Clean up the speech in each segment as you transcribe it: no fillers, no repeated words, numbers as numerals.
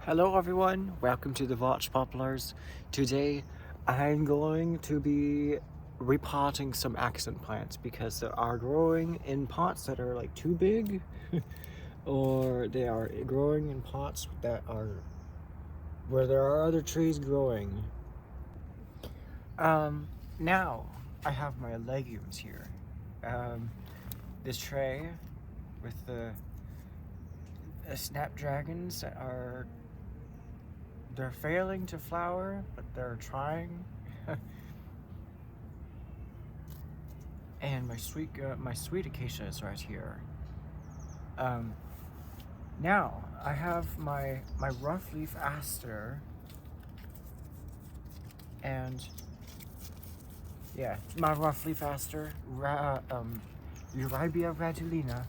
Hello everyone, welcome to the Watch Poplars. Today I'm going to be repotting some accent plants because they are growing in pots that are like too big or they are growing in pots that are where there are other trees growing. Now I have my legumes here. This tray with the snapdragons that they're failing to flower, but they're trying. And my sweet acacia is right here. Now I have my rough leaf aster, and yeah, my rough leaf aster, Eurybia radulina,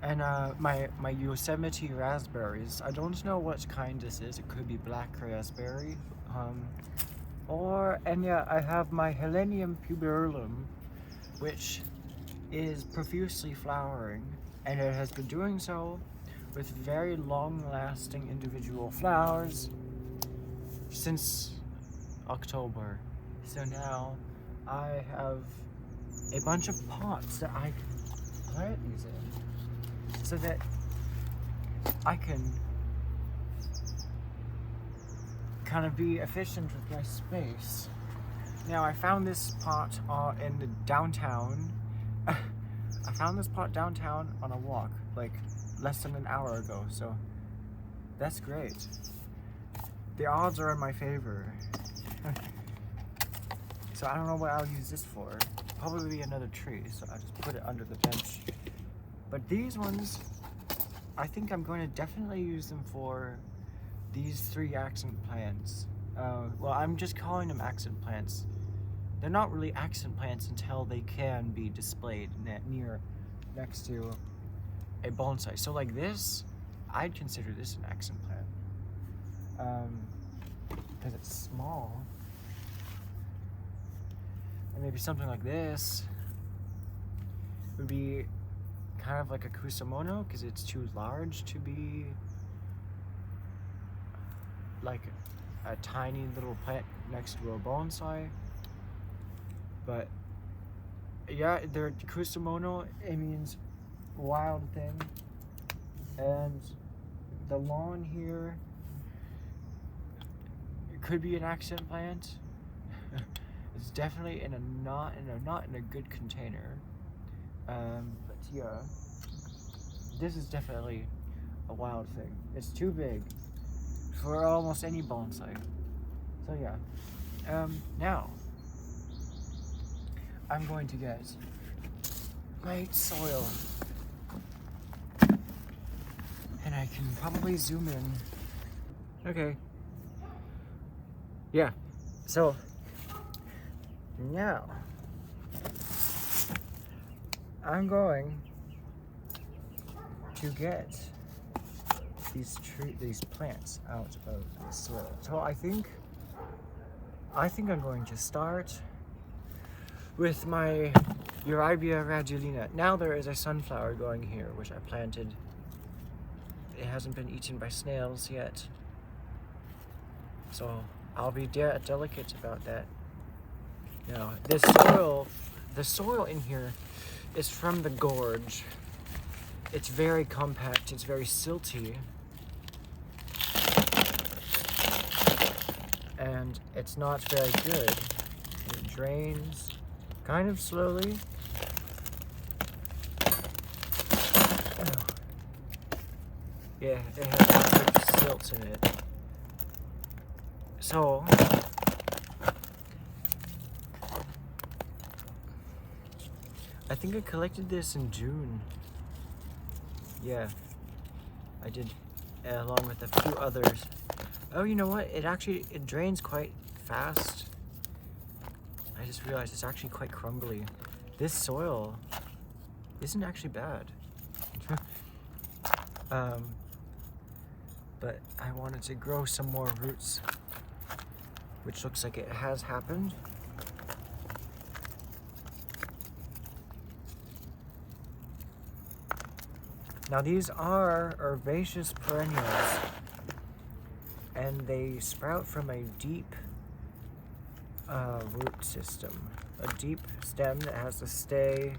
and my Yosemite raspberries. I don't know what kind this is. It could be black raspberry, and yeah, I have my Helenium puberilum, which is profusely flowering, and it has been doing so with very long-lasting individual flowers since October. So now I have a bunch of pots that I can plant these in, so that I can kind of be efficient with my space. Now I found this pot in the downtown. I found this pot downtown on a walk, like less than an hour ago, so that's great. The odds are in my favor. So I don't know what I'll use this for. Probably another tree, so I'll just put it under the bench. But these ones, I think I'm going to definitely use them for these 3 accent plants. Well, I'm just calling them accent plants. They're not really accent plants until they can be displayed next to a bonsai. So like this, I'd consider this an accent plant. Because it's small. And maybe something like this would be kind of like a kusamono, because it's too large to be like a tiny little plant next to a bonsai. But yeah, they're kusamono, it means wild thing. And the lawn here, it could be an accent plant. It's definitely not in a good container. But yeah, this is definitely a wild thing. It's too big for almost any bonsai. So yeah, now I'm going to get my soil, and I can probably zoom in. Okay. Yeah. So now I'm going to get these plants out of the soil. So I think I'm going to start with my Eurybia radulina. Now there is a sunflower growing here, which I planted. It hasn't been eaten by snails yet, so I'll be delicate about that. Now, the soil in here is from the gorge. It's very compact, it's very silty, and it's not very good. It drains kind of slowly. Oh. Yeah, it has good silt in it. So I think I collected this in June. Yeah, I did, along with a few others. Oh, you know what? It drains quite fast. I just realized it's actually quite crumbly. This soil isn't actually bad. But I wanted to grow some more roots, which looks like it has happened. Now these are herbaceous perennials, and they sprout from a deep root system. A deep stem that has to stay,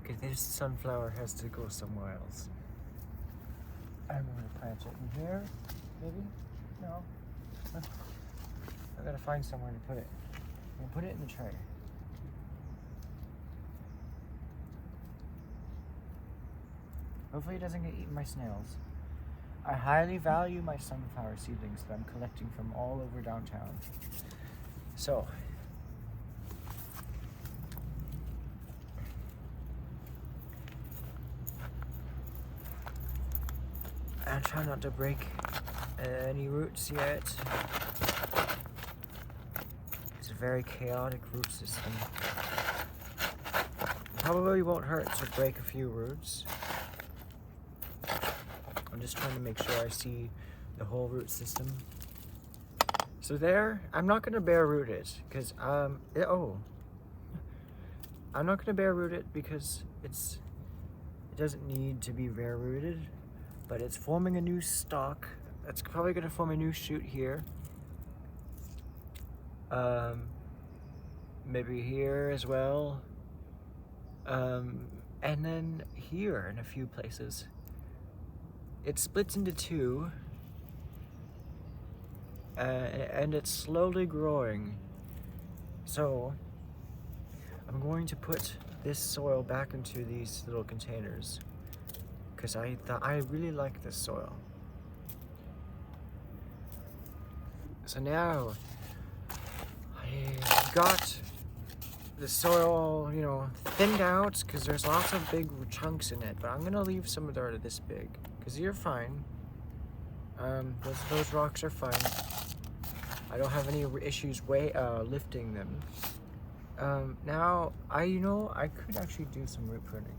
because this sunflower has to go somewhere else. I'm going to plant it in here, maybe? No. I gotta find somewhere to put it. I'm gonna put it in the tray. Hopefully it doesn't get eaten by snails. I highly value my sunflower seedlings that I'm collecting from all over downtown. So, I try not to break any roots yet. It's a very chaotic root system. Probably won't hurt to break a few roots. I'm just trying to make sure I see the whole root system. So there, I'm not gonna bare root it because I'm not gonna bare root it because it doesn't need to be bare rooted, but it's forming a new stalk. It's probably gonna form a new shoot here. Maybe here as well. And then here in a few places. It splits into two, and it's slowly growing. So I'm going to put this soil back into these little containers because I really like this soil. So now I got the soil, you know, thinned out because there's lots of big chunks in it, but I'm gonna leave some that are this big because you're fine. Those rocks are fine. I don't have any issues lifting them. Now I could actually do some root pruning,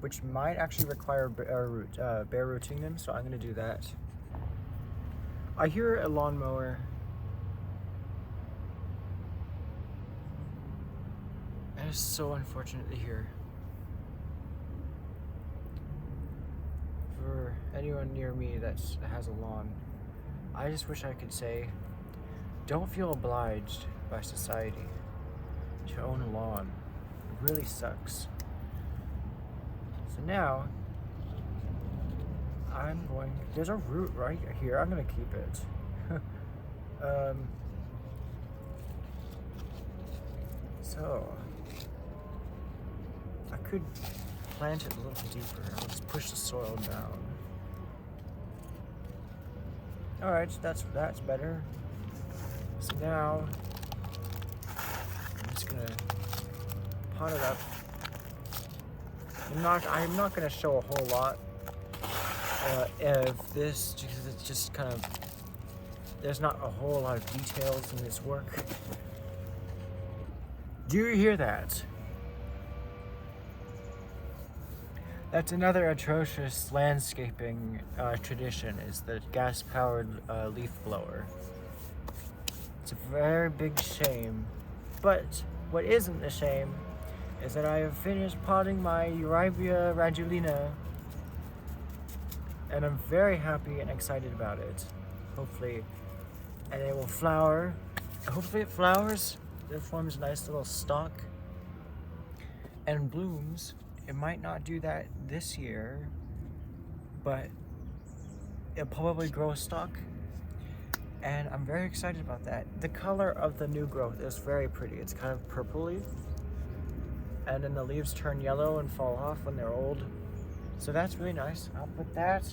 which might actually require bare rooting them. So I'm gonna do that. I hear a lawnmower. That is so unfortunate to hear. For anyone near me that has a lawn, I just wish I could say, don't feel obliged by society to own a lawn. It really sucks. So now, there's a root right here. I'm gonna keep it. So, I could plant it a little deeper. I'll just push the soil down. Alright, that's better. So now, I'm just gonna pot it up. I'm not gonna show a whole lot of this because it's just kind of, there's not a whole lot of details in this work. Do you hear that? That's another atrocious landscaping tradition, is the gas-powered leaf blower. It's a very big shame. But what isn't a shame is that I have finished potting my Eurybia radulina, and I'm very happy and excited about it. Hopefully, and it will flower. Hopefully it flowers. It forms a nice little stalk and blooms. It might not do that this year, but it'll probably grow a stalk, and I'm very excited about that. The color of the new growth is very pretty. It's kind of purpley, and then the leaves turn yellow and fall off when they're old. So that's really nice. I'll put that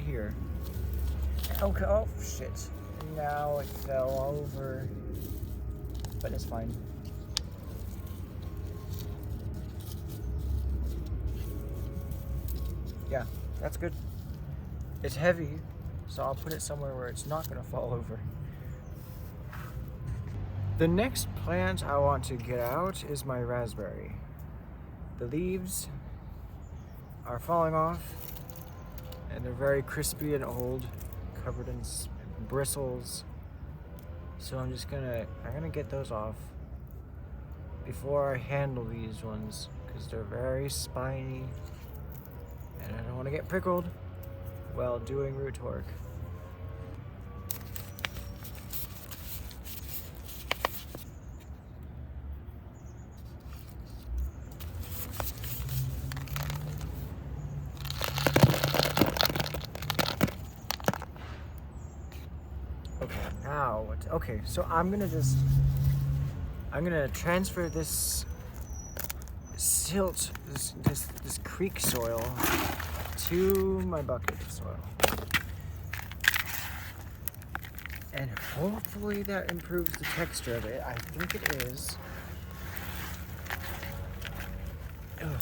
here. Okay, oh shit. Now it fell over, but it's fine. Yeah, that's good. It's heavy, so I'll put it somewhere where it's not gonna fall over. The next plant I want to get out is my raspberry. The leaves are falling off, and they're very crispy and old, covered in bristles. So I'm gonna get those off before I handle these ones, because they're very spiny And I don't want to get prickled while doing root work. Okay, now what? Okay, so I'm gonna transfer this silt, this creek soil to my bucket of soil. And hopefully that improves the texture of it. I think it is. Ugh.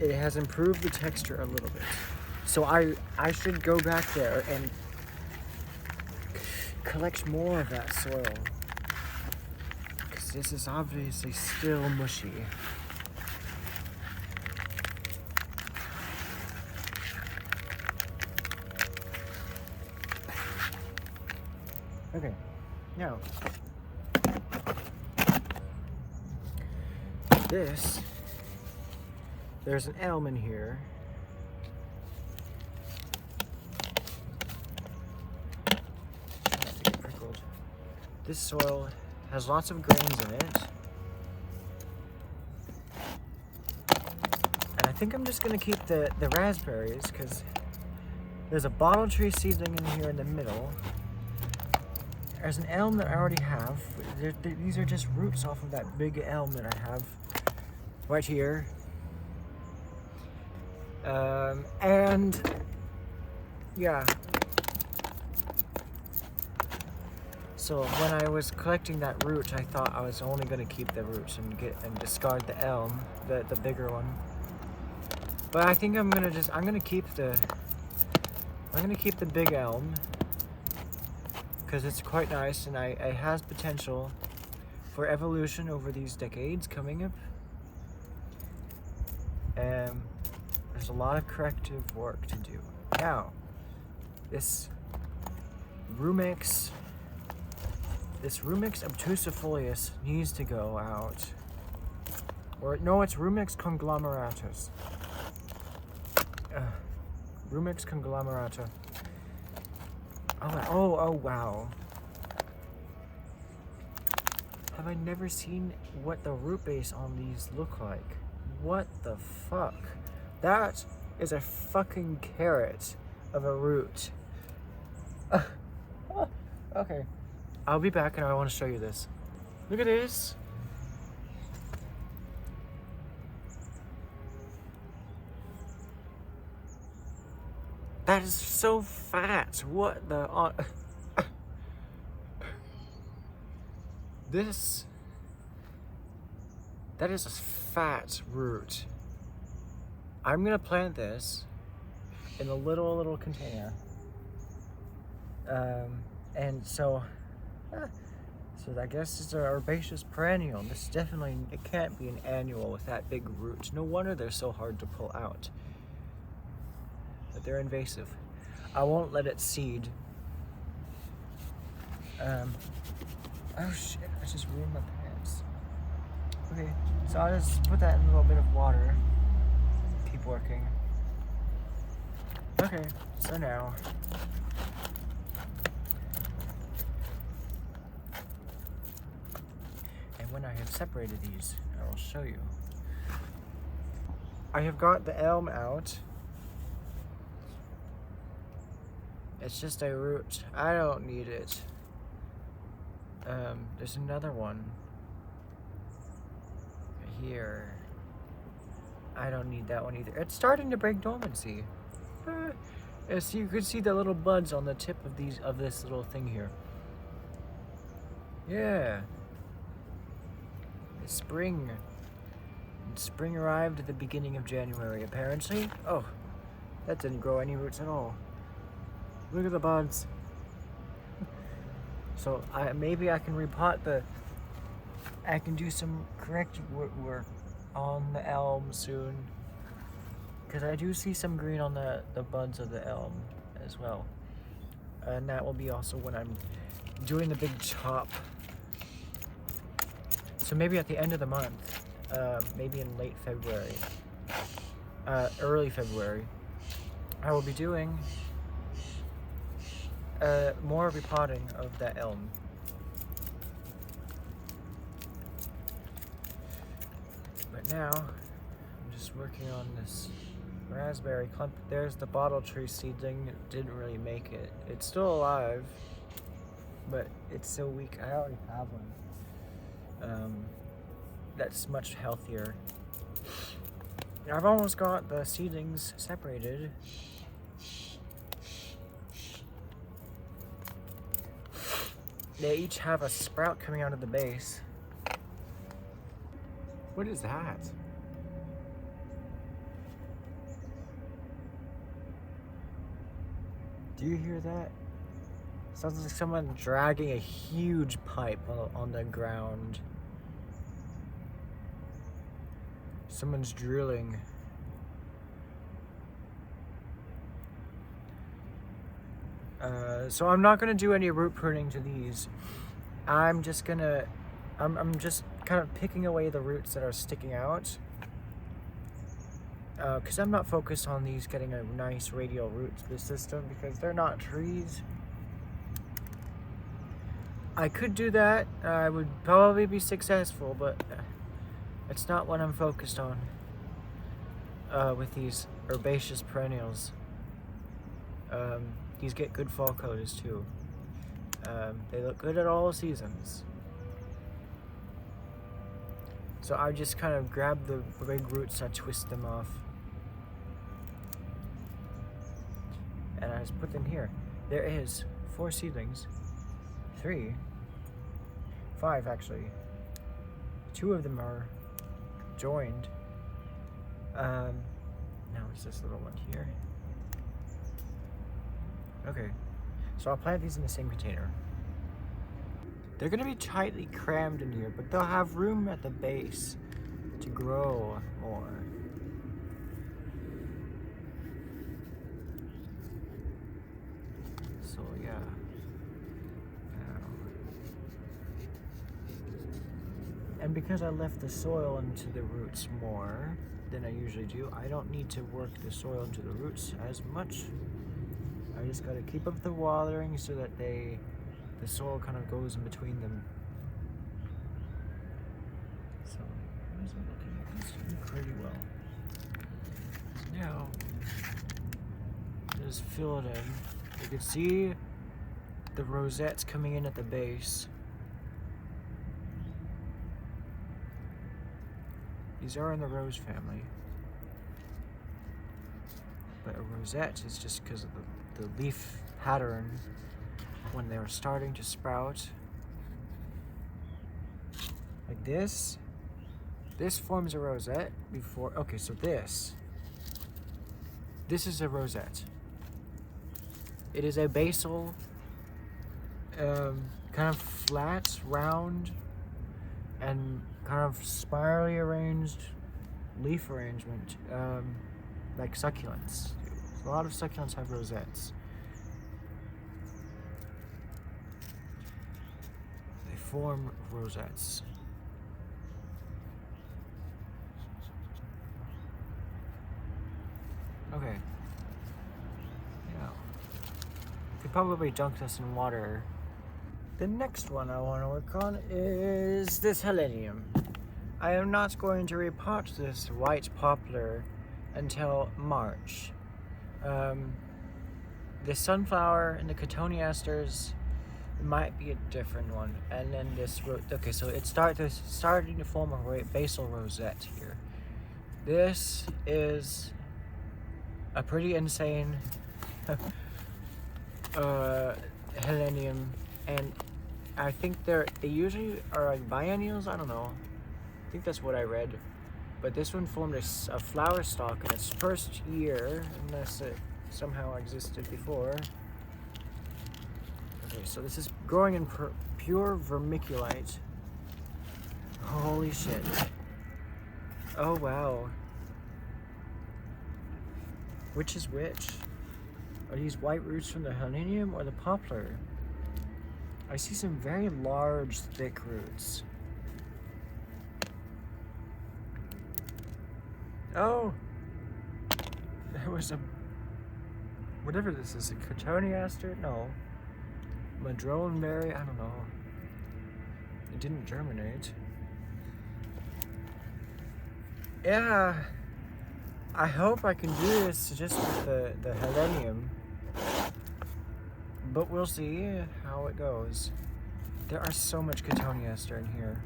It has improved the texture a little bit. So I should go back there and collect more of that soil. Because this is obviously still mushy. Okay, now there's an elm in here. Try not to get prickled. This soil has lots of grains in it. And I think I'm just gonna keep the raspberries because there's a bottle tree seedling in here in the middle. There's an elm that I already have. These are just roots off of that big elm that I have right here. And yeah. So when I was collecting that root, I thought I was only going to keep the roots and discard the elm, the bigger one. But I think I'm gonna keep the big elm. Because it's quite nice and it has potential for evolution over these decades coming up. There's a lot of corrective work to do. Now, this Rumex obtusifolius needs to go out. Or no, it's Rumex conglomeratus. Rumex conglomerata. Oh, wow. Have I never seen what the root base on these look like? What the fuck? That is a fucking carrot of a root. Okay. I'll be back and I want to show you this. Look at this. That is so fat. What the... That is a fat root. I'm gonna plant this in a little container. And so I guess it's an herbaceous perennial. This definitely, it can't be an annual with that big root. No wonder they're so hard to pull out. But they're invasive. I won't let it seed. Oh shit, I just ruined my pants. Okay, so I'll just put that in a little bit of water. Keep working. Okay, so now. And when I have separated these, I will show you. I have got the elm out. It's just a root. I don't need it. There's another one here. I don't need that one either. It's starting to break dormancy. As you could see the little buds on the tip of this little thing here. Yeah. It's spring. Spring arrived at the beginning of January, apparently. Oh, that didn't grow any roots at all. Look at the buds. So maybe I can repot I can do some corrective work on the elm soon. Because I do see some green on the buds of the elm as well. And that will be also when I'm doing the big chop. So maybe at the end of the month, maybe in late February, early February, I will be doing more repotting of that elm. But now, I'm just working on this raspberry clump. There's the bottle tree seedling. It didn't really make it. It's still alive, but it's so weak. I already have one. That's much healthier. I've almost got the seedlings separated. They each have a sprout coming out of the base. What is that? Do you hear that? Sounds like someone dragging a huge pipe on the ground. Someone's drilling. So I'm not gonna do any root pruning to these. I'm just kind of picking away the roots that are sticking out. Because I'm not focused on these getting a nice radial root system because they're not trees. I could do that. I would probably be successful, but it's not what I'm focused on with these herbaceous perennials. These get good fall colors too. They look good at all seasons. So I just kind of grab the big roots, I twist them off. And I just put them here. There is 4 seedlings. 3. 5 actually. 2 of them are joined. Now it's this little one here. Okay, so I'll plant these in the same container. They're gonna be tightly crammed in here, but they'll have room at the base to grow more. So yeah. And because I left the soil into the roots more than I usually do, I don't need to work the soil into the roots as much. I just gotta keep up the watering so that the soil kind of goes in between them. So, how is it looking? It's doing pretty well. Now, just fill it in. You can see the rosettes coming in at the base. These are in the rose family. But a rosette is just because of the leaf pattern when they're starting to sprout. Like this. This forms a rosette before. Okay, so this is a rosette. It is a basal, kind of flat, round, and kind of spirally arranged leaf arrangement, like succulents. A lot of succulents have rosettes. They form rosettes. Okay. Yeah. Could probably dunk this in water. The next one I want to work on is this helenium. I am not going to repot this white poplar until March. The sunflower and the cotoneasters might be a different one, and then this okay, so it's starting to form a basal rosette here. This is a pretty insane helenium, and I think they usually are like biennials. I don't know. I think that's what I read. But this one formed a flower stalk in its first year, unless it somehow existed before. Okay, so this is growing in pure vermiculite. Holy shit. Oh wow. Which is which? Are these white roots from the helenium or the poplar? I see some very large, thick roots. Oh! There was a... whatever this is, a cotoneaster? No. Madroneberry? I don't know. It didn't germinate. Yeah. I hope I can do this just with the helenium. But we'll see how it goes. There are so much cotoneaster in here.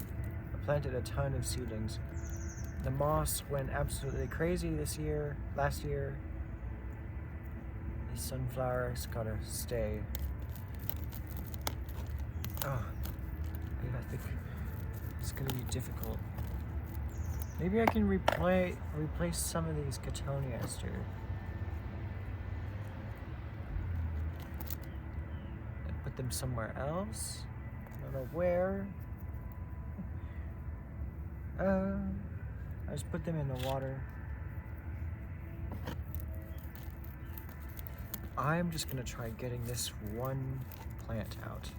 I planted a ton of seedlings. The moss went absolutely crazy last year. These sunflowers gotta stay. Oh, I think it's gonna be difficult. Maybe I can replace some of these cotoneaster. And put them somewhere else. I don't know where. I just put them in the water. I'm just gonna try getting this one plant out.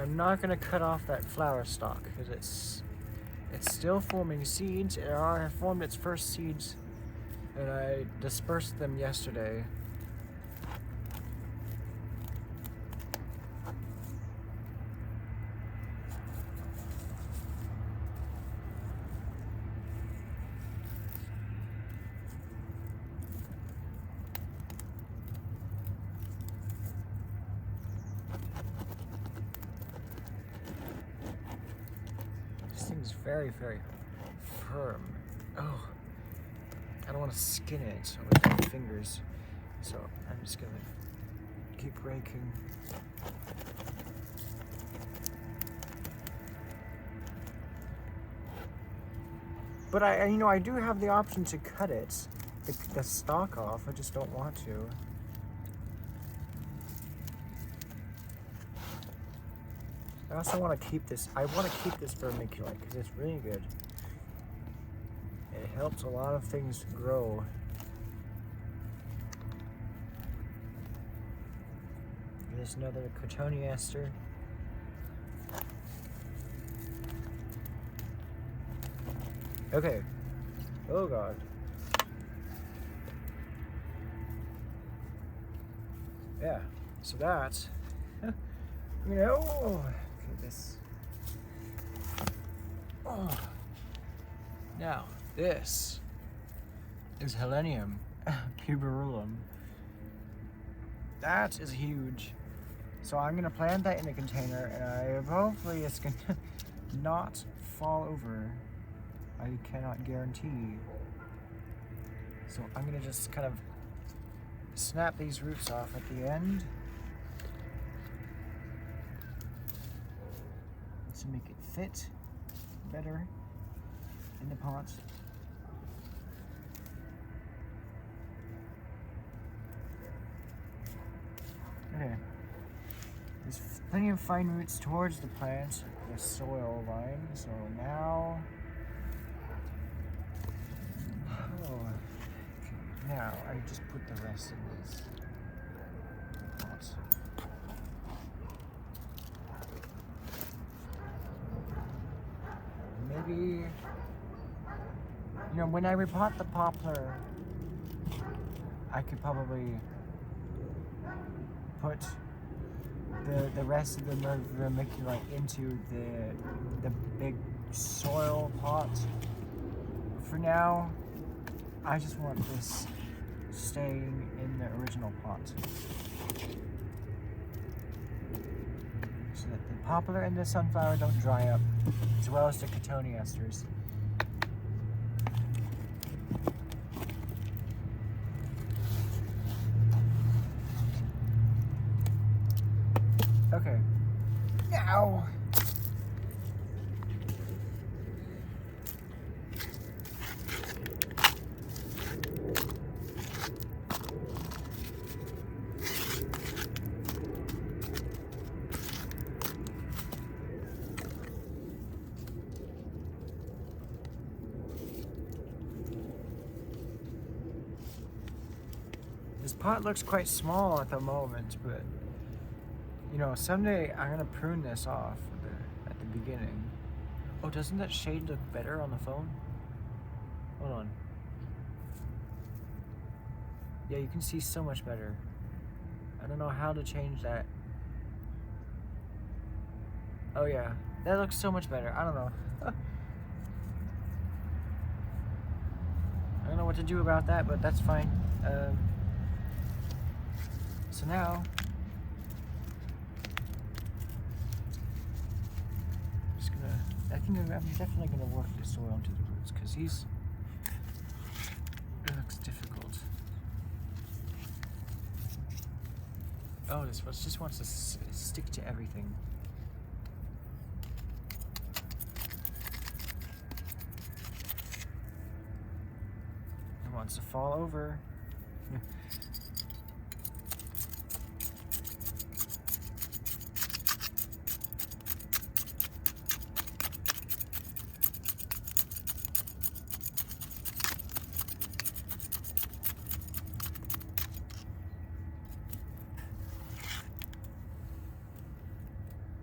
I'm not going to cut off that flower stalk because it's still forming seeds. It already formed its first seeds, and I dispersed them yesterday. Thing's very, very firm. Oh, I don't want to skin it with my fingers, so I'm just gonna keep raking. But I do have the option to cut it, the stalk off. I just don't want to. I also want to keep this. I want to keep this vermiculite because it's really good. It helps a lot of things grow. There's another cotoneaster. Okay. Oh God. Yeah. So that's. This. Oh. Now, this is Helenium puberulum. That is huge. So I'm gonna plant that in a container, and hopefully it's gonna not fall over. I cannot guarantee. So I'm gonna just kind of snap these roots off at the end to make it fit better in the pot. Okay. There's plenty of fine roots towards the plant, the soil line, so now... Now, I just put the rest in this pot. Maybe, when I repot the poplar, I could probably put the rest of the vermiculite into the big soil pot. For now, I just want this staying in the original pot, so that the poplar and the sunflower don't dry up, as well as the cotoneasters. Okay, now pot looks quite small at the moment, but you know, someday I'm gonna prune this off at the beginning. Oh, doesn't that shade look better on the phone? Hold on. Yeah, you can see so much better. I don't know how to change that. Oh yeah, that looks so much better. I don't know. I don't know what to do about that, but that's fine. So now, I'm definitely gonna work the soil into the roots because it looks difficult. Oh, this just wants to stick to everything. It wants to fall over.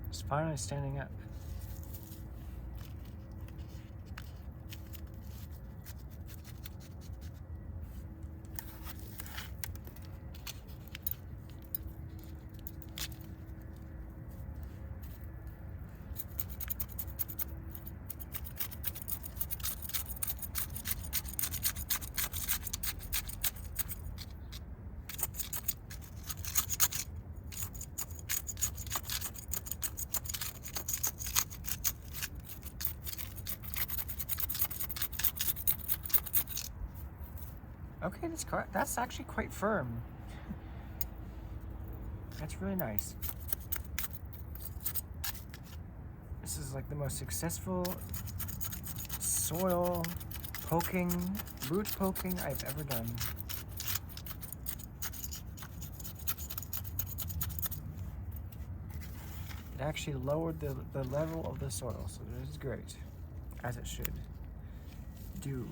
It's finally standing up. Okay, that's actually quite firm. That's really nice. This is like the most successful soil poking, root poking I've ever done. It actually lowered the level of the soil, so this is great, as it should do.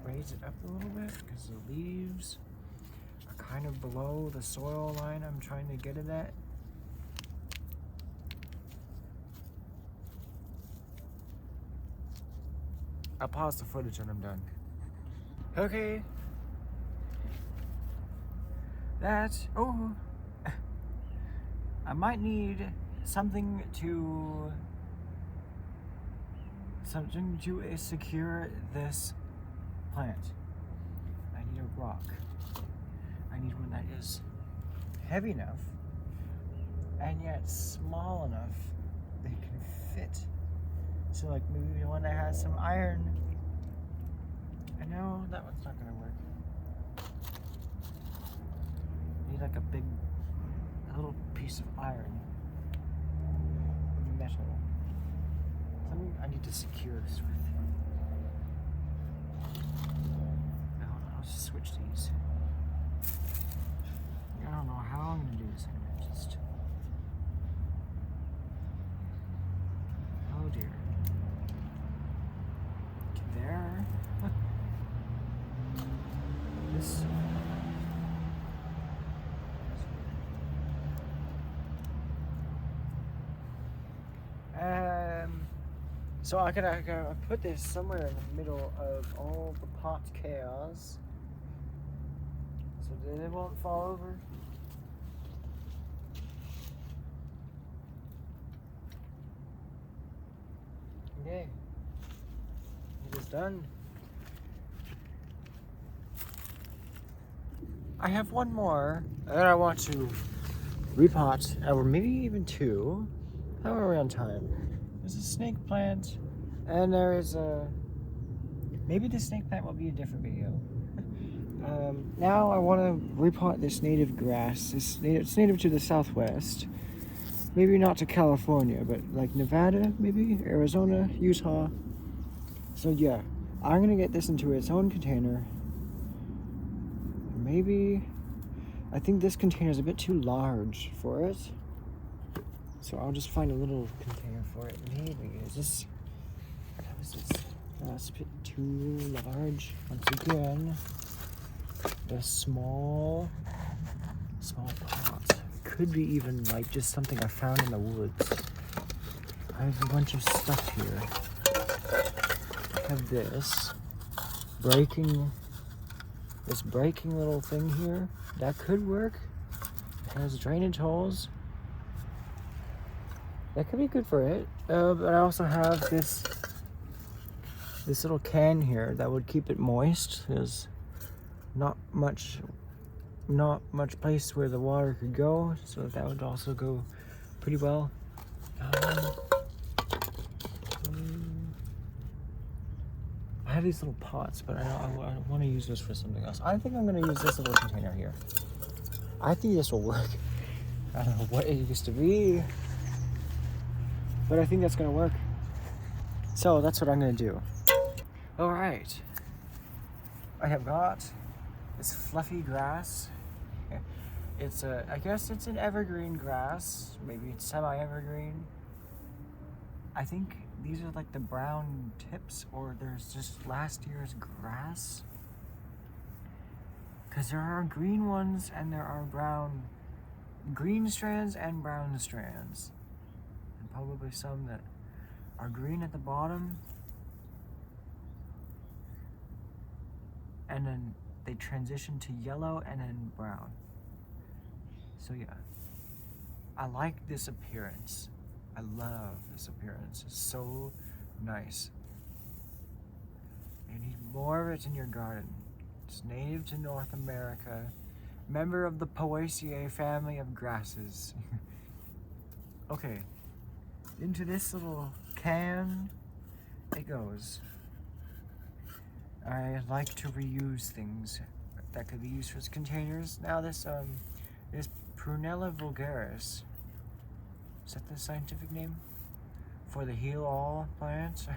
Raise it up a little bit because the leaves are kind of below the soil line I'm trying to get it at. I'll pause the footage when I'm done. Okay. Oh, I might need something to secure this plant. I need a rock. I need one that is heavy enough and yet small enough that it can fit. So like maybe one that has some iron. I know that one's not gonna work. I need like a little piece of iron. Metal. Something I need to secure this with. I'll just switch these. I don't know how I'm gonna do this. I'm gonna just. Oh dear. There. This. So I gotta put this somewhere in the middle of all the pot chaos, so that it won't fall over. Okay, it is done. I have one more that I want to repot, or maybe even two. How are we on time? There's a snake plant, and there is maybe the snake plant will be a different video. Now I want to repot this native grass. It's native to the Southwest. Maybe not to California, but like Nevada, maybe Arizona, Utah. So yeah, I'm gonna get this into its own container. Maybe, I think this container is a bit too large for it. So I'll just find a little container for it. Maybe is this This is a bit too large. Once again, a small pot. Could be even like just something I found in the woods. I have a bunch of stuff here. I have this breaking little thing here. That could work. It has drainage holes. That could be good for it. But I also have this little can here that would keep it moist. There's not much place where the water could go, so that would also go pretty well. I have these little pots, but I want to use this for something else. I think I'm going to use this little container here. I think this will work. I don't know what it used to be, but I think that's going to work. So that's what I'm going to do. All right. I have got this fluffy grass. It's I guess it's an evergreen grass. Maybe it's semi-evergreen. I think these are like the brown tips, or there's just last year's grass. Because there are green ones and there are green strands and brown strands. And probably some that are green at the bottom. And then they transition to yellow and then brown. So yeah, I like this appearance. I love this appearance. It's so nice. You need more of it in your garden. It's native to North America. Member of the Poaceae family of grasses. Okay, into this little can it goes. I like to reuse things that could be used as containers. Now this Prunella vulgaris. Is that the scientific name? For the heal-all plant?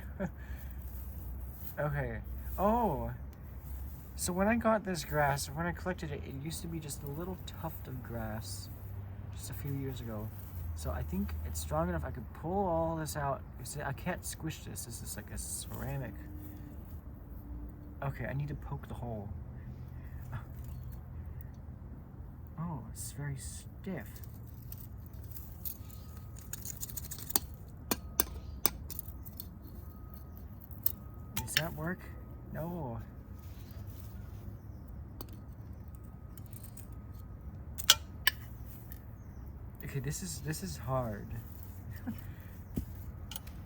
Okay. Oh! So when I got this grass, when I collected it, it used to be just a little tuft of grass just a few years ago. So I think it's strong enough I could pull all this out. I can't squish this. This is like a ceramic. Okay, I need to poke the hole. Oh, it's very stiff. Does that work? No. Okay, this is hard.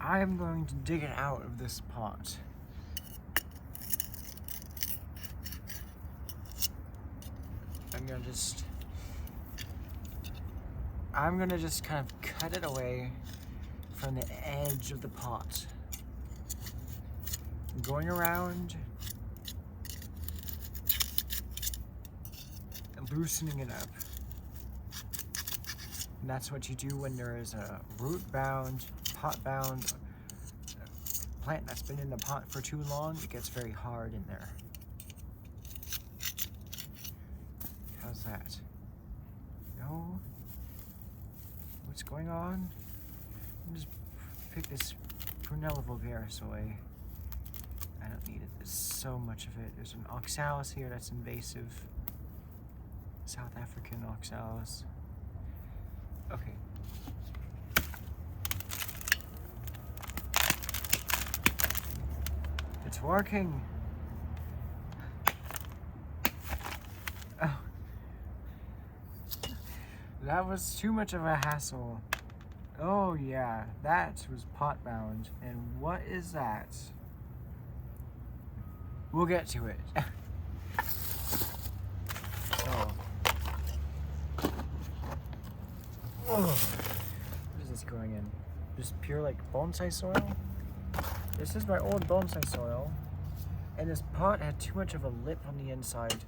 I am going to dig it out of this pot. I'm gonna just kind of cut it away from the edge of the pot. I'm going around and loosening it up. And that's what you do when there is a root-bound, pot-bound plant that's been in the pot for too long. It gets very hard in there. How's that? No? What's going on? I'll just pick this Prunella vulgaris away. I don't need it. There's so much of it. There's an oxalis here that's invasive. South African oxalis. Okay. It's working. Oh. That was too much of a hassle. Oh yeah, that was pot bound. And what is that? We'll get to it. Oh. What is this going in? Just pure like bonsai soil? This is my old bonsai soil. And this pot had too much of a lip on the inside.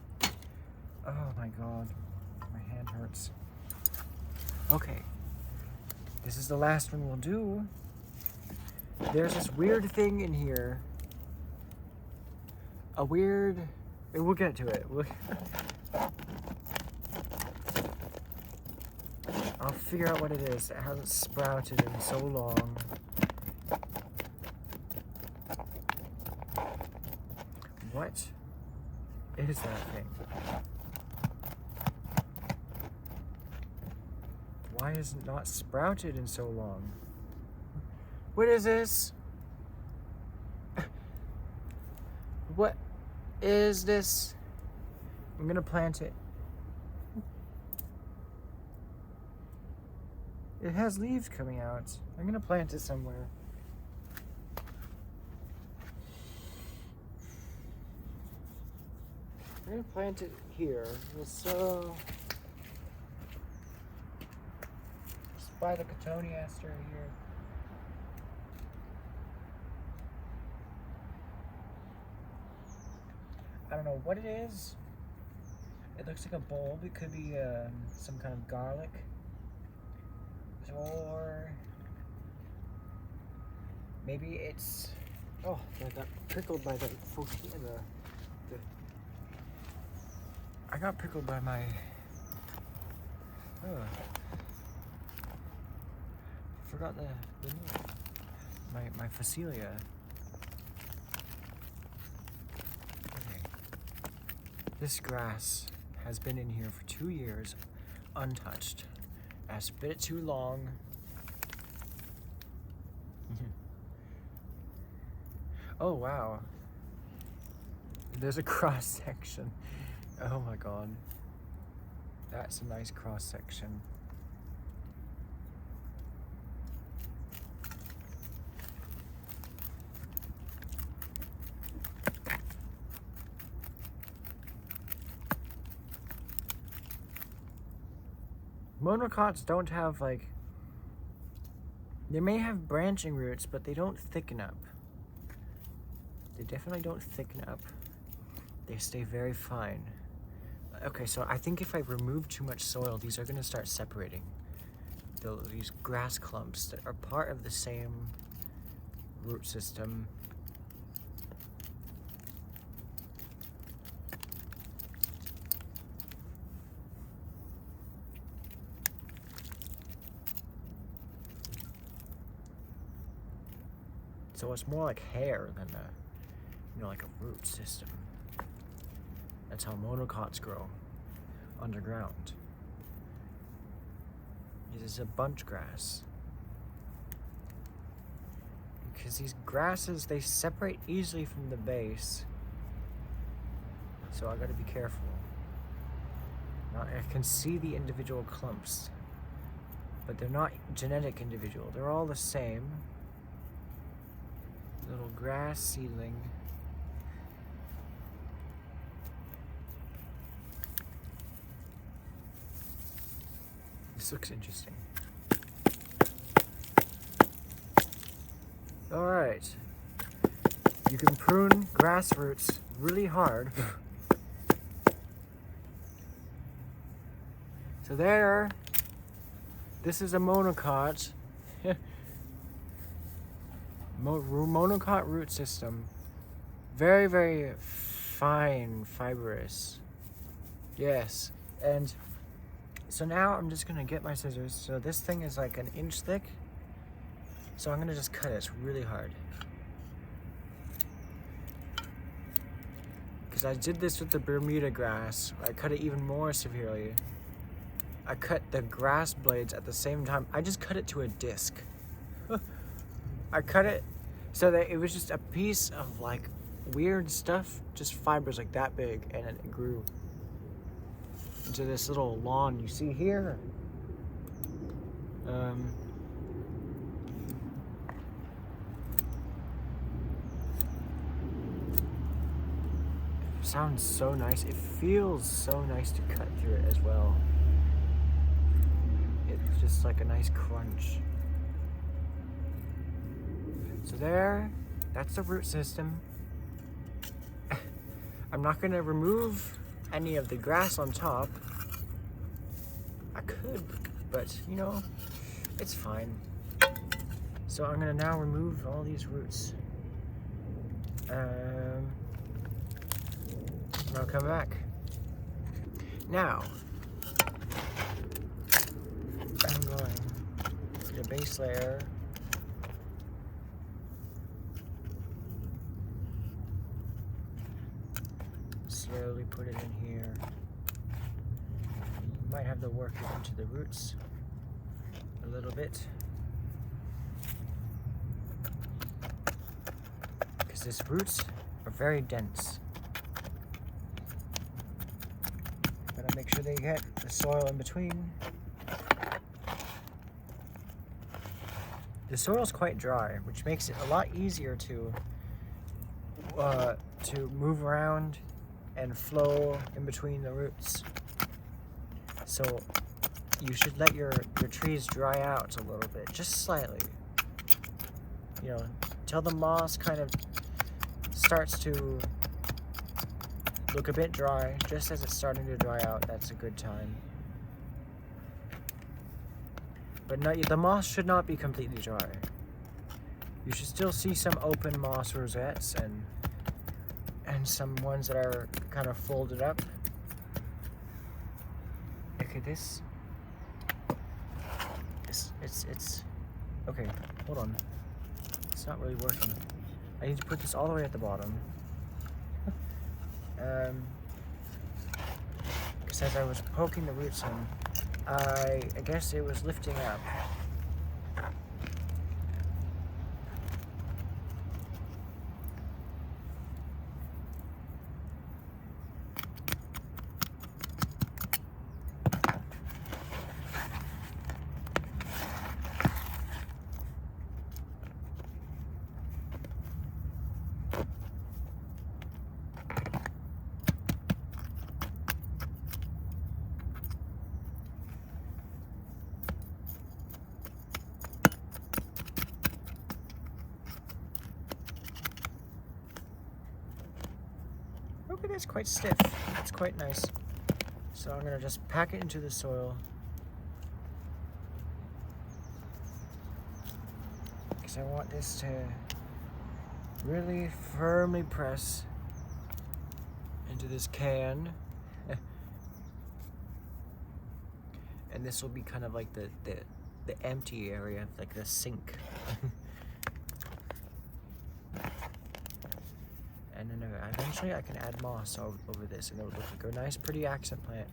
Oh my god. My hand hurts. Okay. This is the last one we'll do. There's this weird thing in here. We'll get to it. I'll figure out what it is. It hasn't sprouted in so long. is that thing? Why is it not sprouted in so long? What is this? What is this? I'm gonna plant it. It has leaves coming out. I'm gonna plant it somewhere. I'm gonna plant it here. So, just by the cotoneaster here. I don't know what it is. It looks like a bulb. It could be some kind of garlic. Or maybe it's, oh, I got prickled by the I got prickled by my, forgot the name. My Facilia. Okay. This grass has been in here for 2 years, untouched. I spit it too long. Oh wow. There's a cross section. Oh my god. That's a nice cross section. Monocots don't have, like, they may have branching roots, but they don't thicken up. They definitely don't thicken up. They stay very fine. Okay, so I think if I remove too much soil, these are gonna start separating. These grass clumps that are part of the same root system. So it's more like hair than like a root system. That's how monocots grow underground. It is a bunch grass. Because these grasses, they separate easily from the base. So I gotta be careful. Now I can see the individual clumps, but they're not genetic individual. They're all the same. Little grass seedling. This looks interesting. All right. You can prune grass roots really hard. So there. This is a monocot. Monocot root system. Very, very fine, fibrous. Yes. And so now I'm just gonna get my scissors. So this thing is like an inch thick. So I'm gonna just cut it really hard. Because I did this with the Bermuda grass. I cut it even more severely. I cut the grass blades at the same time. I just cut it to a disc. I cut it so that it was just a piece of like weird stuff, just fibers like that big, and it grew into this little lawn you see here. Sounds so nice. It feels so nice to cut through it as well. It's just like a nice crunch. So there, that's the root system. I'm not gonna remove any of the grass on top. I could, but you know, it's fine. So I'm gonna now remove all these roots. And I'll come back. Now, I'm going to the base layer. slowly put it in here. You might have to work it into the roots a little bit, because these roots are very dense. Gotta make sure they get the soil in between. The soil is quite dry, which makes it a lot easier to move around and flow in between the roots. So you should let your trees dry out a little bit, just slightly. You know, till the moss kind of starts to look a bit dry. Just as it's starting to dry out, that's a good time. But the moss should not be completely dry. You should still see some open moss rosettes and some ones that are kind of folded up. Look at this. It's okay. Hold on. It's not really working. I need to put this all the way at the bottom. Because as I was poking the roots in, I guess it was lifting up. Okay, that's quite stiff. It's quite nice. So I'm gonna just pack it into the soil. Because I want this to really firmly press into this can. And this will be kind of like the empty area, like the sink. And then eventually I can add moss over this, and it would look like a nice pretty accent plant.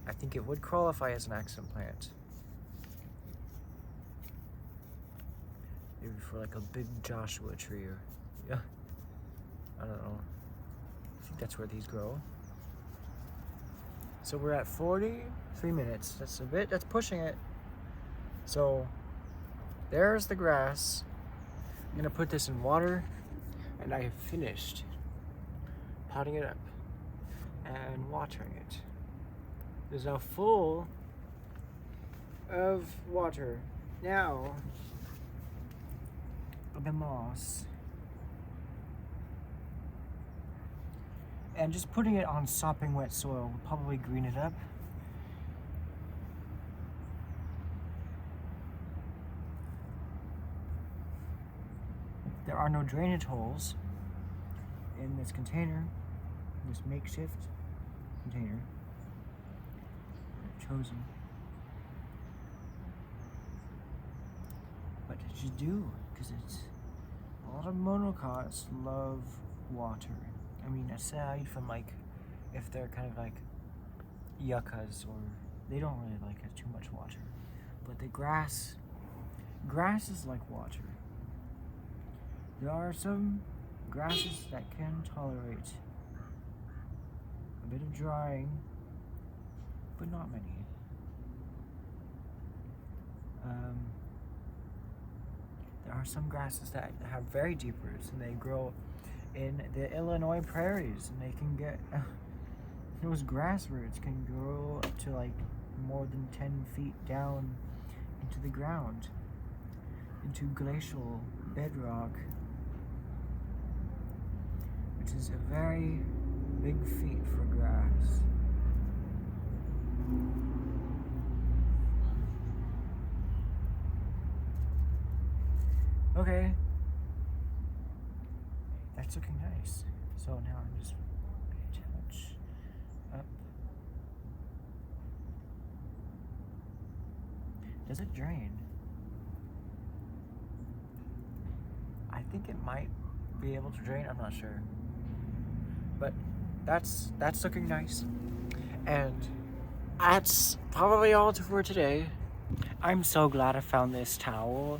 I think it would qualify as an accent plant. Maybe for like a big Joshua tree, or yeah, I don't know. I think that's where these grow. So we're at 43 minutes. That's a bit, that's pushing it. So there's the grass. I'm gonna put this in water. And I have finished potting it up and watering it. It is now full of water. Now, the moss. And just putting it on sopping wet soil will probably green it up. There are no drainage holes in this container, this makeshift container I've chosen. But it should do, because it's a lot of monocots love water. I mean, aside from like if they're kind of like yuccas, or they don't really like it too much water. But the grass is like water. There are some grasses that can tolerate a bit of drying, but not many. There are some grasses that have very deep roots, and they grow in the Illinois prairies, and they can get those grass roots can grow up to like more than 10 feet down into the ground, into glacial bedrock, which is a very big feat for grass. Okay, that's looking nice. So now I'm just touch up. Does it drain? I think it might be able to drain, I'm not sure. But that's looking nice. And that's probably all for today. I'm so glad I found this towel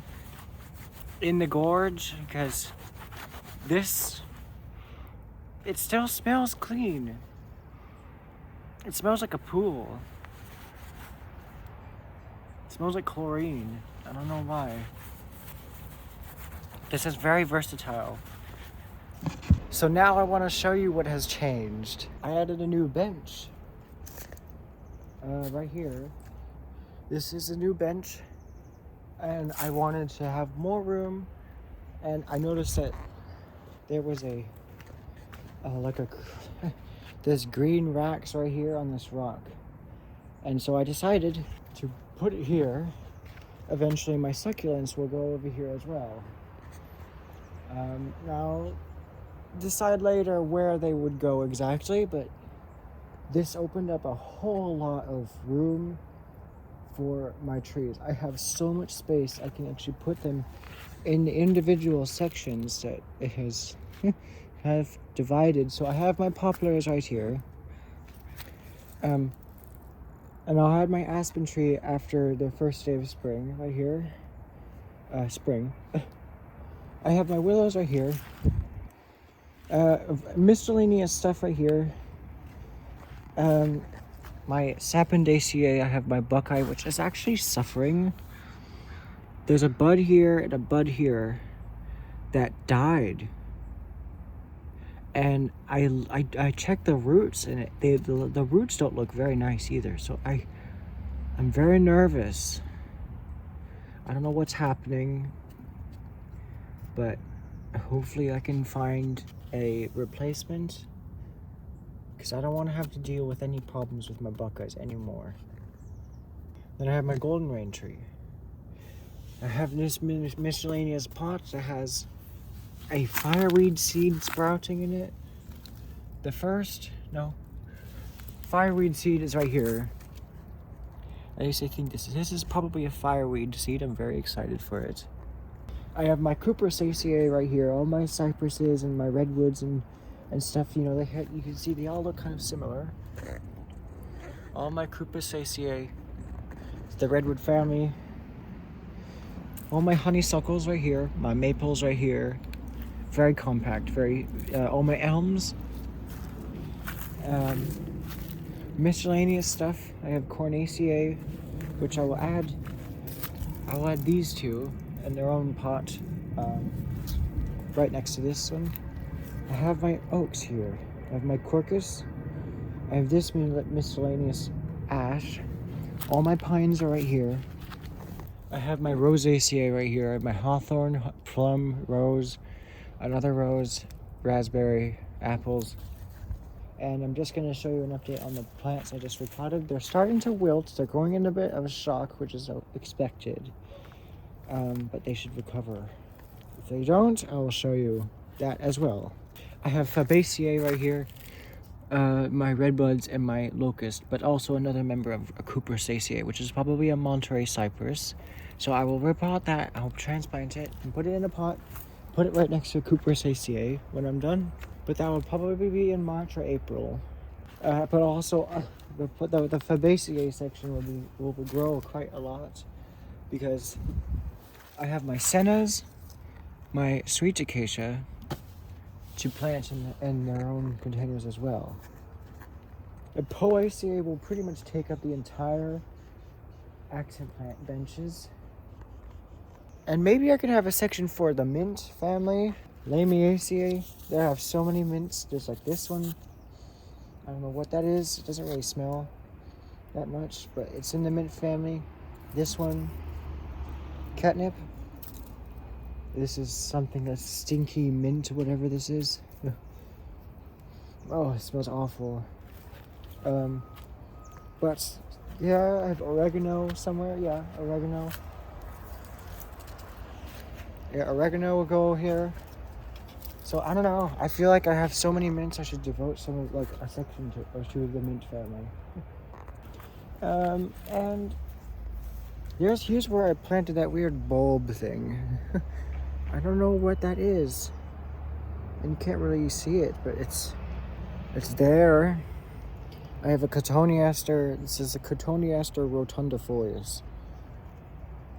in the gorge, because it still smells clean. It smells like a pool. It smells like chlorine. I don't know why. This is very versatile. So now I want to show you what has changed. I added a new bench. Right here. This is a new bench, and I wanted to have more room, and I noticed that there was there's green racks right here on this rock, and so I decided to put it here. Eventually my succulents will go over here as well. Now decide later where they would go exactly, but this opened up a whole lot of room for my trees. I have so much space, I can actually put them in the individual sections that it has have divided. So I have my poplars right here, and I'll have my aspen tree after the first day of spring right here. Spring. I have my willows right here, miscellaneous stuff right here. My Sapondaceae, I have my buckeye, which is actually suffering. There's a bud here and a bud here that died. And I checked the roots, and the roots don't look very nice either. So I'm very nervous. I don't know what's happening, but hopefully I can find a replacement, because I don't want to have to deal with any problems with my buckeyes anymore. Then I have my golden rain tree. I have this miscellaneous pot that has a fireweed seed sprouting in it. Fireweed seed is right here. I used to think this is probably a fireweed seed. I'm very excited for it. I have my Cupressaceae right here. All my cypresses and my redwoods and stuff, you know, you can see they all look kind of similar. All my Cupressaceae, the redwood family. All my honeysuckles right here. My maples right here. Very compact. All my elms. Miscellaneous stuff. I have Cornaceae, which I will add. I'll add these two in their own pot, right next to this one. I have my oaks here. I have my Quercus. I have this miscellaneous ash. All my pines are right here. I have my Rosaceae right here. I have my hawthorn, plum, rose, another rose, raspberry, apples. And I'm just going to show you an update on the plants I just repotted. They're starting to wilt. They're going in a bit of a shock, which is expected. But they should recover. If they don't, I will show you that as well. I have Fabaceae right here, my redbuds and my locust, but also another member of a Cupressaceae, which is probably a Monterey cypress. So I will rip out that, I'll transplant it and put it in a pot, put it right next to a Cupressaceae when I'm done. But that will probably be in March or April. But also, the Fabaceae section will grow quite a lot, because I have my sennas, my sweet acacia, to plant in their own containers as well. The Poaceae will pretty much take up the entire active plant benches. And maybe I could have a section for the mint family. Lamiaceae, they have so many mints. There's like this one. I don't know what that is. It doesn't really smell that much, but it's in the mint family. This one, catnip. This is something that's stinky mint, whatever this is. Oh, it smells awful. But yeah, I have oregano somewhere. Yeah, oregano. Yeah, oregano will go here. So I don't know. I feel like I have so many mints. I should devote a section to the mint family. And here's where I planted that weird bulb thing. I don't know what that is, and you can't really see it, but it's It's there. I have a Cotoneaster. This is a Cotoneaster rotundifolius.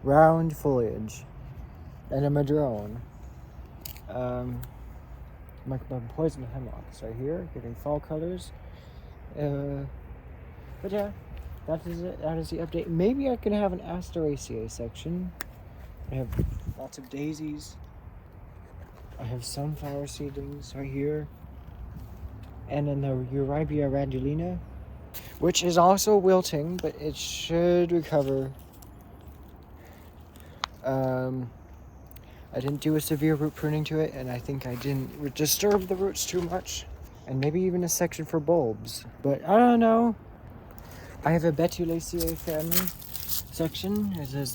Round foliage. And a madrone. My poison hemlocks right here, getting fall colors. But yeah, that is it. That is the update. Maybe I can have an Asteraceae section. I have lots of daisies. I have sunflower seedlings right here. And then the Eurybia radulina, which is also wilting, but it should recover. I didn't do a severe root pruning to it, and I think I didn't disturb the roots too much. And maybe even a section for bulbs. But I don't know. I have a Betulaceae family section. This is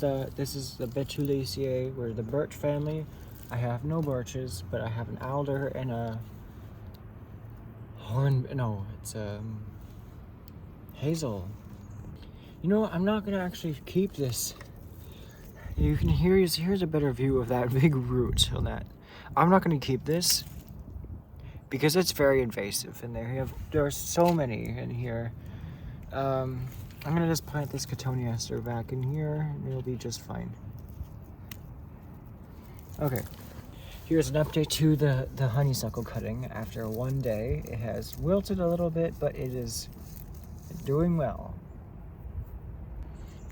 the Betulaceae, where the birch family. I have no birches, but I have an alder and a hazel. You know, I'm not gonna actually keep this. You can here's a better view of that big root on that. I'm not gonna keep this because it's very invasive in there. There are so many in here. I'm gonna just plant this Cotoneaster back in here and it'll be just fine. Okay. Here's an update to the honeysuckle cutting. After one day, it has wilted a little bit, but it is doing well.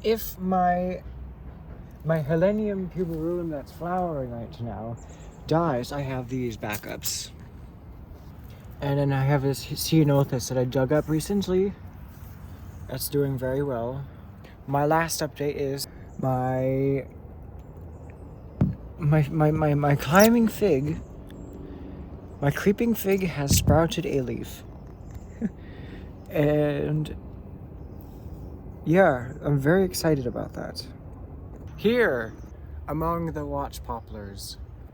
If my Helenium puberuum that's flowering right now dies, I have these backups. And then I have this Ceanothus that I dug up recently. That's doing very well. My last update is my climbing fig, my creeping fig has sprouted a leaf. And yeah, I'm very excited about that. Here, among the watch poplars,